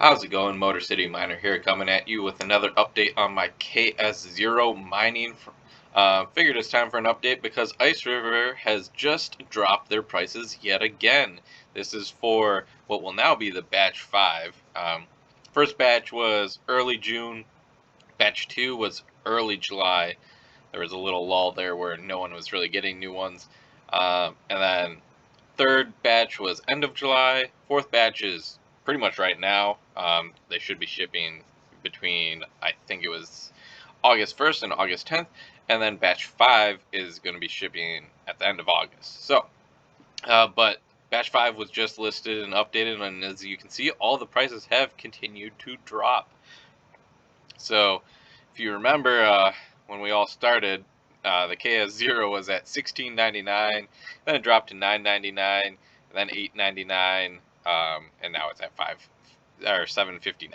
How's it going? Motor City Miner here, coming at you with another update on my KS0 mining. Figured it's time for an update because IceRiver has just dropped their prices yet again. This is for what will now be the batch 5. First batch was early June, batch 2 was early July. There was a little lull there where no one was really getting new ones. And then third batch was end of July. Fourth batch is pretty much right now. They should be shipping between, I think it was August 1st and August 10th. And then batch 5 is going to be shipping at the end of August. So, but batch 5 was just listed and updated. And as you can see, all the prices have continued to drop. So, if you remember when we all started, the KS0 was at $16.99, then it dropped to $9.99, then $8.99, and now it's at $7.59.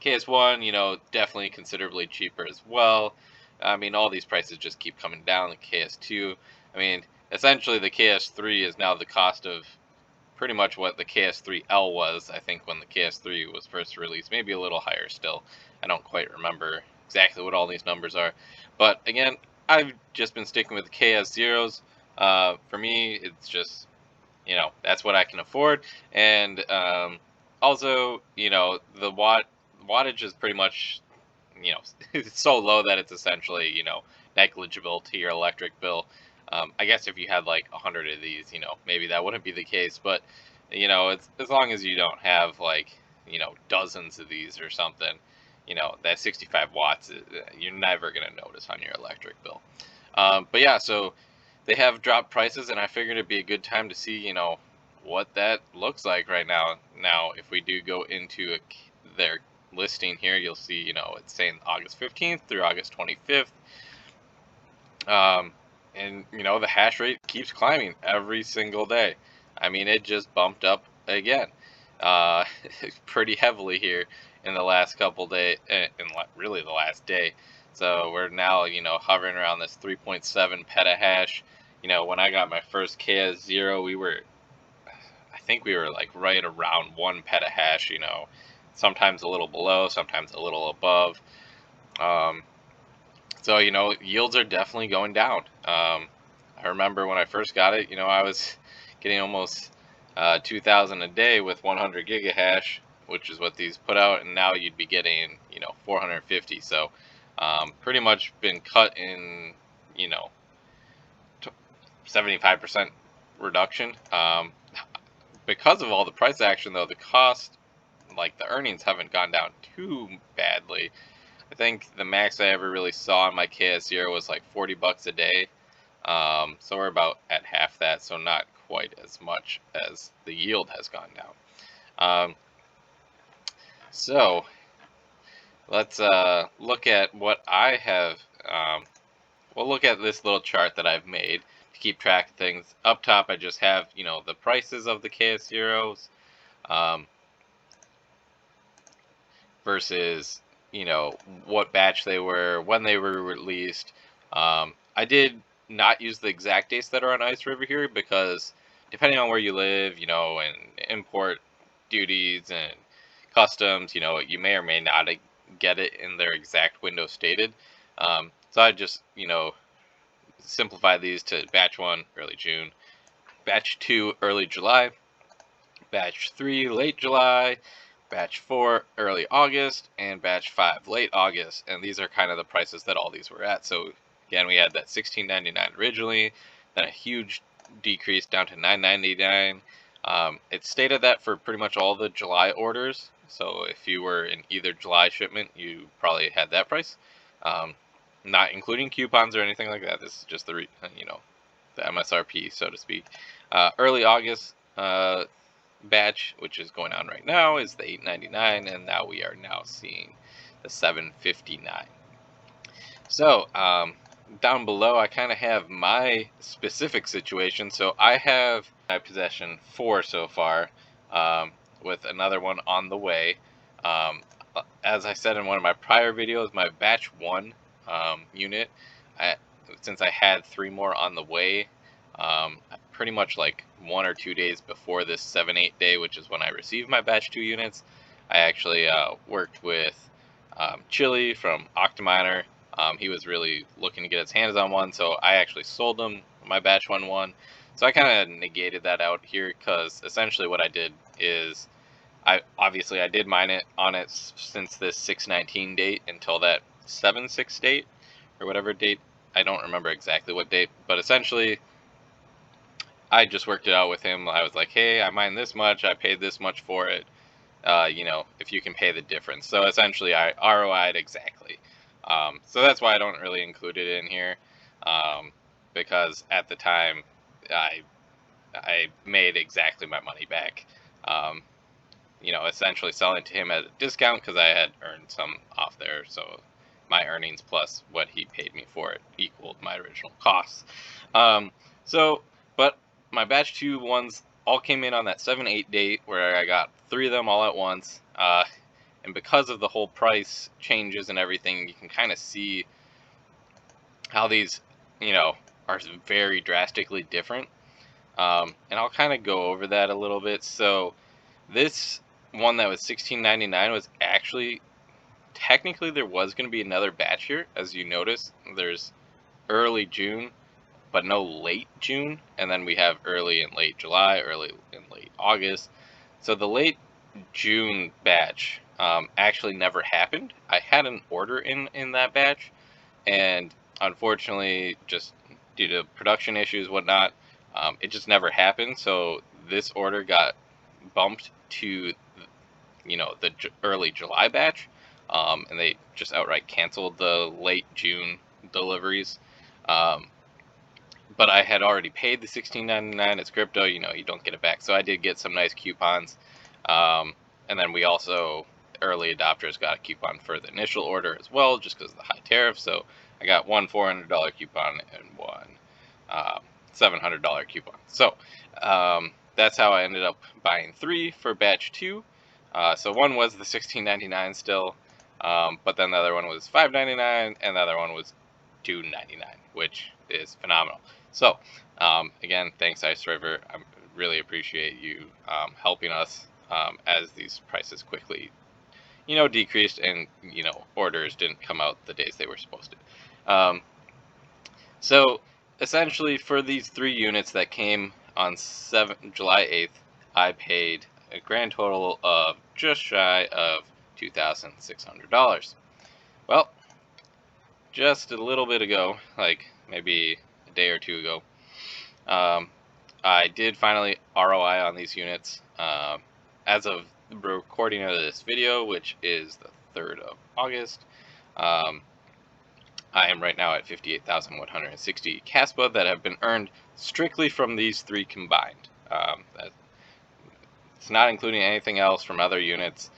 KS1, definitely considerably cheaper as well. I mean, all these prices just keep coming down. The KS2, I mean, essentially the KS3 is now the cost of pretty much what the KS3L was, I think, when the KS3 was first released. Maybe a little higher still. I don't quite remember exactly what all these numbers are. But again, I've just been sticking with the KS0s. For me, it's just, that's what I can afford. And also, the wattage is pretty much, it's so low that it's essentially, negligible to your electric bill. I guess if you had like 100 of these, maybe that wouldn't be the case. But, it's as long as you don't have like, dozens of these or something, that 65 watts, you're never going to notice on your electric bill. But yeah, so they have dropped prices, and I figured it'd be a good time to see, what that looks like right now. Now, if we do go into their listing here, you'll see, it's saying August 15th through August 25th. And, the hash rate keeps climbing every single day. I mean, it just bumped up again pretty heavily here in the last couple days, really the last day. So we're now, hovering around this 3.7 petahash. When I got my first KS0, I think we were like right around 1 petahash, sometimes a little below, sometimes a little above. So, yields are definitely going down. I remember when I first got it, I was getting almost 2,000 a day with 100 gigahash, which is what these put out, and now you'd be getting, 450. So, pretty much been cut in, 75% reduction. Because of all the price action, though, the cost, like the earnings, haven't gone down too badly. I think the max I ever really saw on my KS0 was like 40 bucks a day. So we're about at half that, so not quite as much as the yield has gone down. So let's look at what I have. We'll look at this little chart that I've made to keep track of things. Up top, I just have, the prices of the KS0s versus, what batch they were, when they were released. I did not use the exact dates that are on IceRiver here because depending on where you live, and import duties and customs, you may or may not get it in their exact window stated. So I just, simplify these to batch 1, early June, batch 2, early July, batch 3, late July, batch 4, early August, and batch 5, late August. And these are kind of the prices that all these were at. So again, we had that $16.99 originally, then a huge decrease down to $9.99. It stated that for pretty much all the July orders. So if you were in either July shipment, you probably had that price. Not including coupons or anything like that. This is just the the MSRP, so to speak. Early August batch, which is going on right now, is the $8.99, and now we are now seeing the $7.59. So down below, I kind of have my specific situation. So I have in my possession 4 so far, with another one on the way. As I said in one of my prior videos, my batch 1 unit, since I had 3 more on the way, pretty much like 1 or 2 days before this 7-8 day, which is when I received my batch 2 units, I actually worked with Chili from Octominer. He was really looking to get his hands on one, so I actually sold him my batch 1. So I kind of negated that out here, because essentially what I did is I did mine it on it since this 6/19 date until that 7/6 date, or whatever date. I don't remember exactly what date, but essentially I just worked it out with him. I was like, hey, I mined this much, I paid this much for it, if you can pay the difference. So essentially I ROI'd exactly. So that's why I don't really include it in here, because at the time I made exactly my money back. Essentially selling to him at a discount, because I had earned some off there. So my earnings plus what he paid me for it equaled my original costs. But my batch 2 ones all came in on that 7/8 date, where I got 3 of them all at once. And because of the whole price changes and everything, you can kind of see how these, are very drastically different. And I'll kind of go over that a little bit. So this one that was $16.99 was actually, technically there was going to be another batch here. As you notice, there's early June, but no late June. And then we have early and late July, early and late August. So the late June batch actually never happened. I had an order in that batch, and unfortunately, just due to production issues, whatnot, it just never happened. So this order got bumped to, the early July batch, and they just outright canceled the late June deliveries. But I had already paid the $16.99 as crypto. You don't get it back. So I did get some nice coupons. And then we also, early adopters, got a coupon for the initial order as well, just because of the high tariff. So I got one $400 coupon and one $700 coupon. So that's how I ended up buying 3 for batch 2. So one was the $16.99 still, but then the other one was $5.99, and the other one was $2.99, which is phenomenal. So again, thanks IceRiver. I really appreciate you helping us as these prices quickly decreased, and orders didn't come out the days they were supposed to. So essentially, for these 3 units that came on July 8th, I paid a grand total of just shy of $2,600. Well, just a little bit ago, like maybe a day or 2 ago, I did finally ROI on these units. As of the recording of this video, which is the 3rd of August, I am right now at 58,160 Kaspa that have been earned strictly from these 3 combined. It's not including anything else from other units.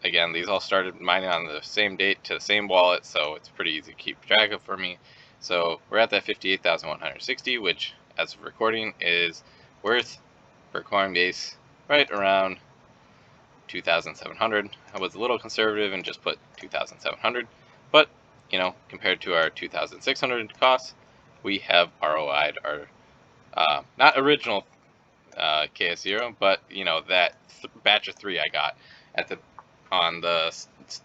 Again, these all started mining on the same date to the same wallet, so it's pretty easy to keep track of for me. So we're at that 58,160, which, as of recording, is worth per Coinbase right around 2,700. I was a little conservative and just put 2,700, but compared to our 2,600 costs, we have ROI'd our not original KS0, but that batch of 3 I got on the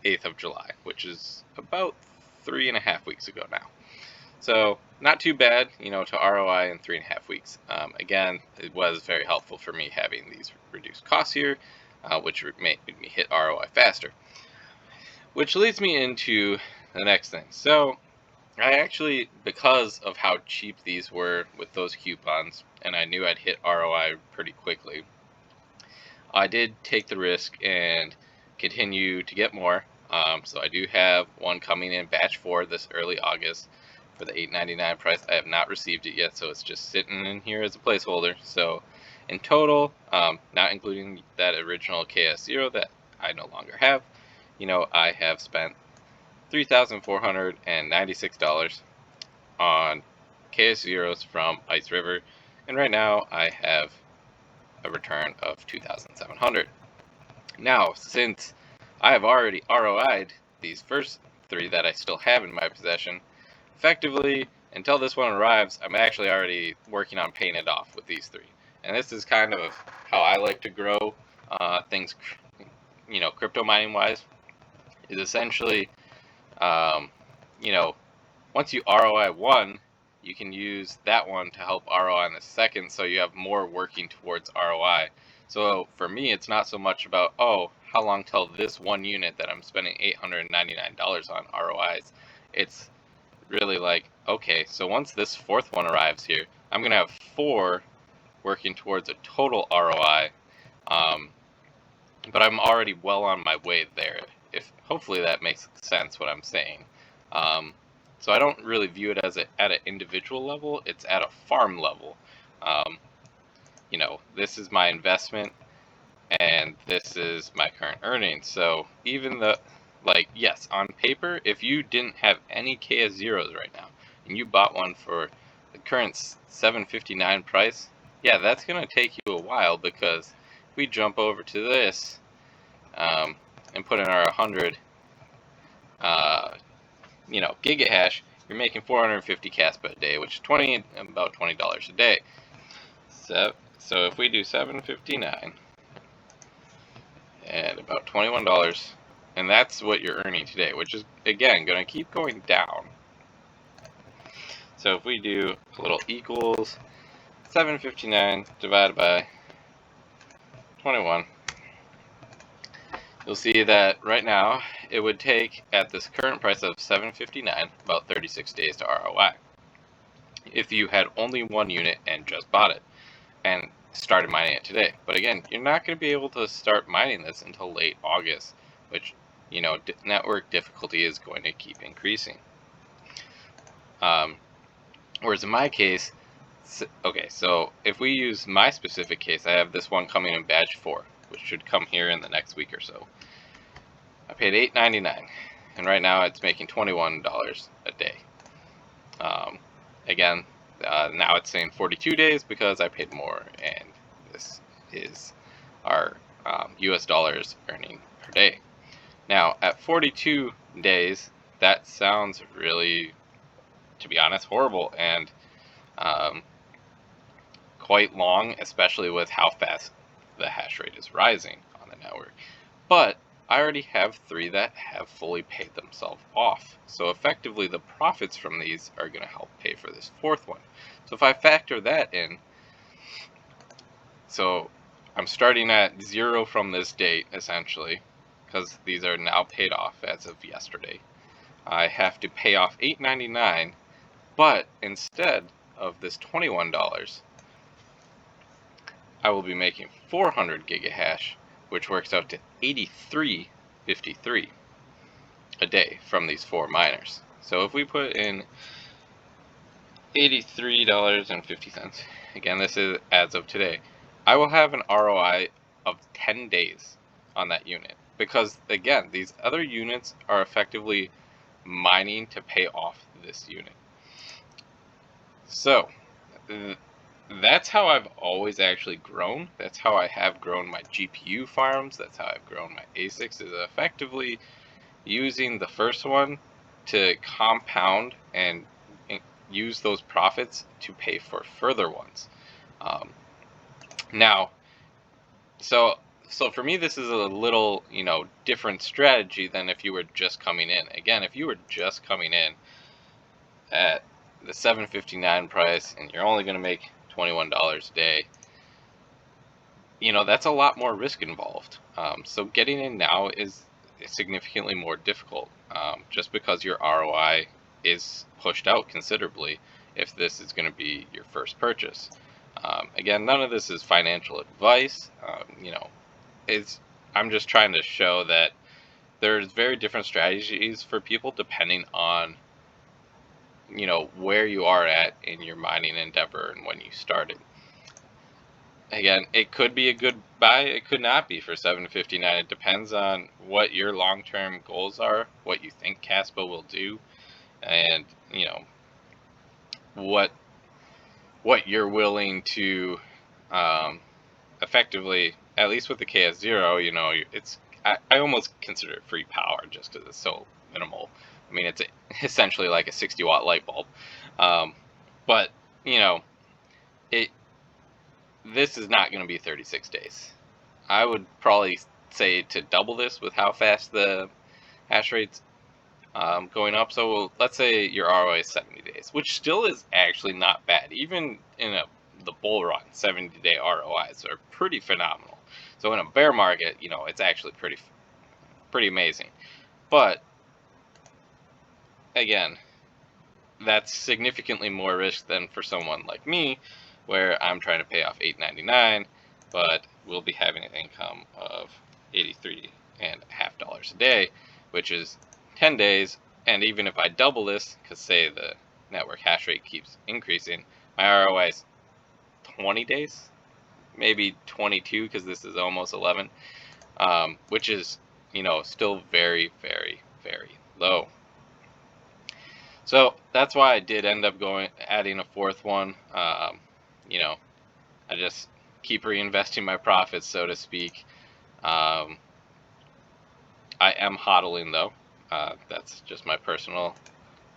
8th of July, which is about 3.5 weeks ago now. So not too bad, to ROI in 3.5 weeks. Again, it was very helpful for me having these reduced costs here, which made me hit ROI faster. Which leads me into the next thing. So I actually, because of how cheap these were with those coupons, and I knew I'd hit ROI pretty quickly, I did take the risk and continue to get more. So I do have one coming in batch 4 this early August for the $8.99 price. I have not received it yet, so it's just sitting in here as a placeholder. So in total, not including that original KS0 that I no longer have, I have spent $3,496 on KS0s from IceRiver, and right now I have a return of 2,700. Now, since I have already ROI'd these first 3 that I still have in my possession, effectively until this one arrives, I'm actually already working on paying it off with these 3. And this is kind of how I like to grow things, crypto mining wise, is essentially, once you ROI one, you can use that one to help ROI in the second, so you have more working towards ROI. So for me, it's not so much about, oh, how long till this one unit that I'm spending $899 on ROIs. It's really like, okay, so once this 4th one arrives here, I'm going to have 4 working towards a total ROI, but I'm already well on my way there. If hopefully that makes sense what I'm saying. So I don't really view it as at an individual level, it's at a farm level. This is my investment, and this is my current earnings. So even yes, on paper, if you didn't have any KS0s right now, and you bought one for the current $7.59 price, yeah, that's going to take you a while, because if we jump over to this, and put in our 100, gigahash, you're making 450 Kaspa a day, which is about $20 a day. So if we do 759 and about $21, and that's what you're earning today, which is again going to keep going down. So if we do a little equals 759 divided by 21, you'll see that right now it would take, at this current price of $7.59, about 36 days to ROI. If you had only one unit and just bought it and started mining it today. But again, you're not going to be able to start mining this until late August, which, network difficulty is going to keep increasing. Whereas in my case, okay, so if we use my specific case, I have this one coming in batch 4, which should come here in the next week or so. I paid $8.99, and right now it's making $21 a day. Again, now it's saying 42 days because I paid more, and this is our US dollars earning per day. Now, at 42 days, that sounds really, to be honest, horrible, and quite long, especially with how fast the hash rate is rising on the network. But I already have 3 that have fully paid themselves off. So effectively, the profits from these are going to help pay for this 4th one. So if I factor that in, so I'm starting at 0 from this date, essentially, because these are now paid off as of yesterday. I have to pay off $8.99, but instead of this $21, I will be making 400 gigahash, which works out to $83.53 a day from these 4 miners. So if we put in $83.50, again, this is as of today, I will have an ROI of 10 days on that unit, because again, these other units are effectively mining to pay off this unit. So that's how I've always actually grown. That's how I have grown my GPU farms. That's how I've grown my ASICs, is effectively using the first one to compound and use those profits to pay for further ones. Now, so for me, this is a little, different strategy than if you were just coming in. Again, if you were just coming in at the $7.59 price and you're only going to make $21 a day, that's a lot more risk involved. So getting in now is significantly more difficult, just because your ROI is pushed out considerably if this is going to be your first purchase. Again, none of this is financial advice. I'm just trying to show that there's very different strategies for people depending on where you are at in your mining endeavor and when you started. Again, it could be a good buy, it could not be for $7.59. It depends on what your long-term goals are, what you think Kaspa will do, and what you're willing to effectively, at least with the KS0, it's I almost consider it free power just because it's so minimal. I mean, it's essentially like a 60-watt light bulb. But, you know, this is not going to be 36 days. I would probably say to double this with how fast the hash rate's going up. So let's say your ROI is 70 days, which still is actually not bad. Even in the bull run, 70-day ROIs are pretty phenomenal. So in a bear market, you know, it's actually pretty amazing. But again, that's significantly more risk than for someone like me, where I'm trying to pay off $8.99, but we'll be having an income of $83.50 a day, which is 10 days. And even if I double this, because say the network hash rate keeps increasing, my ROI is 20 days, maybe 22, because this is almost 11, which is, you know, still very, very, very low. So that's why I did end up adding a fourth one. You know, I just keep reinvesting my profits, so to speak. I am hodling though. That's just my personal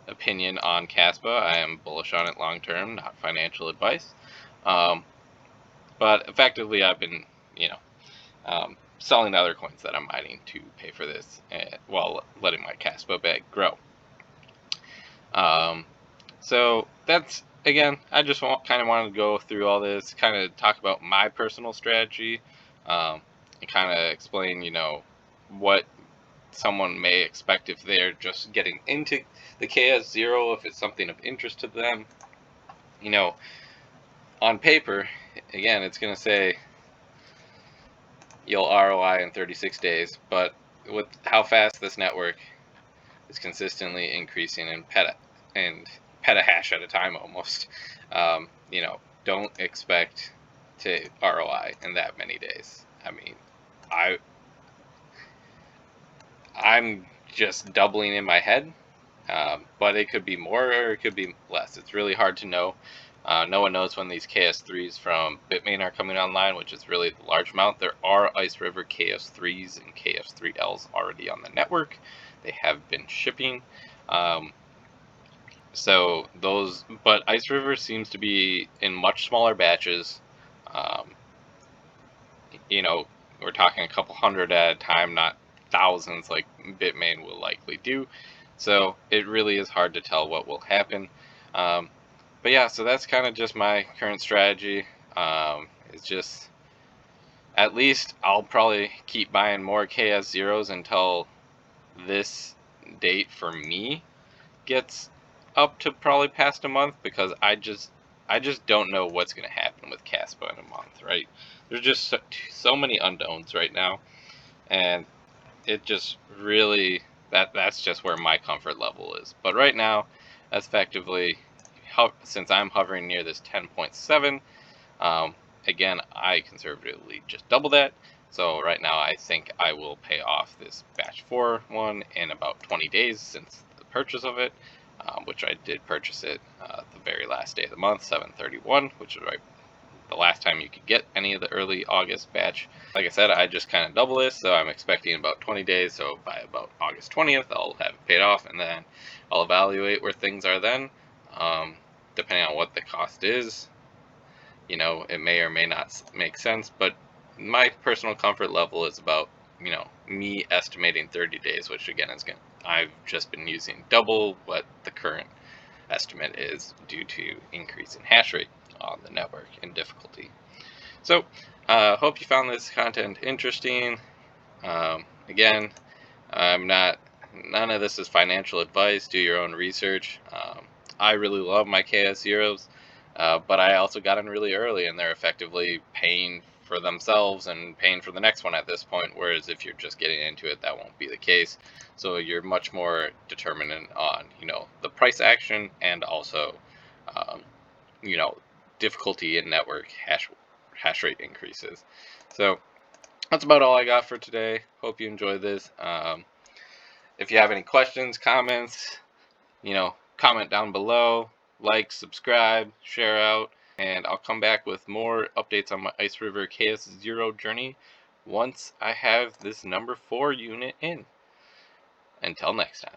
opinion on Kaspa. I am bullish on it long term, not financial advice. But effectively, I've been, you know, selling the other coins that I'm mining to pay for this, while letting my Kaspa bag grow. So that's, again, I just kind of wanted to go through all this, kind of talk about my personal strategy, and kind of explain, you know, what someone may expect if they're just getting into the KS0, if it's something of interest to them. You know, on paper, again, it's going to say you'll ROI in 36 days, but with how fast this network is consistently increasing in petahash at a time almost, you know, don't expect to ROI in that many days. I mean, I'm just doubling in my head, but it could be more or it could be less. It's really hard to know. No one knows when these KS3s from Bitmain are coming online, which is really the large amount. There are IceRiver KS3s and KS3Ls already on the network. They have been shipping. So those, but IceRiver seems to be in much smaller batches. You know, we're talking a couple hundred at a time, not thousands like Bitmain will likely do. So it really is hard to tell what will happen. But yeah, so that's kind of just my current strategy. It's just, at least I'll probably keep buying more KS0s until this date for me gets up to probably past a month, because I just don't know what's going to happen with Kaspa in a month, right? There's just so many unknowns right now, and it just really, that's just where my comfort level is. But right now, that's effectively, since I'm hovering near this 10.7, again, I conservatively just double that. So right now I think I will pay off this batch 4 one in about 20 days since the purchase of it, which I did purchase it the very last day of the month, 7/31, which is right the last time you could get any of the early August batch. Like I said, I just kind of double this, so I'm expecting about 20 days, so by about August 20th I'll have it paid off, and then I'll evaluate where things are then, depending on what the cost is. You know, it may or may not make sense, but my personal comfort level is about, you know, me estimating 30 days, which again is I've just been using double what the current estimate is due to increase in hash rate on the network and difficulty. So hope you found this content interesting. Again, none of this is financial advice. Do your own research. I really love my KS0s, but I also got in really early, and they're effectively paying for themselves and paying for the next one at this point, whereas if you're just getting into it, that won't be the case. So you're much more determined on, you know, the price action, and also, you know, difficulty in network hash rate increases. So that's about all I got for today. Hope you enjoyed this. If you have any questions, comments, you know, comment down below, like, subscribe, share out, and I'll come back with more updates on my IceRiver KS0 journey once I have this number 4 unit in. Until next time.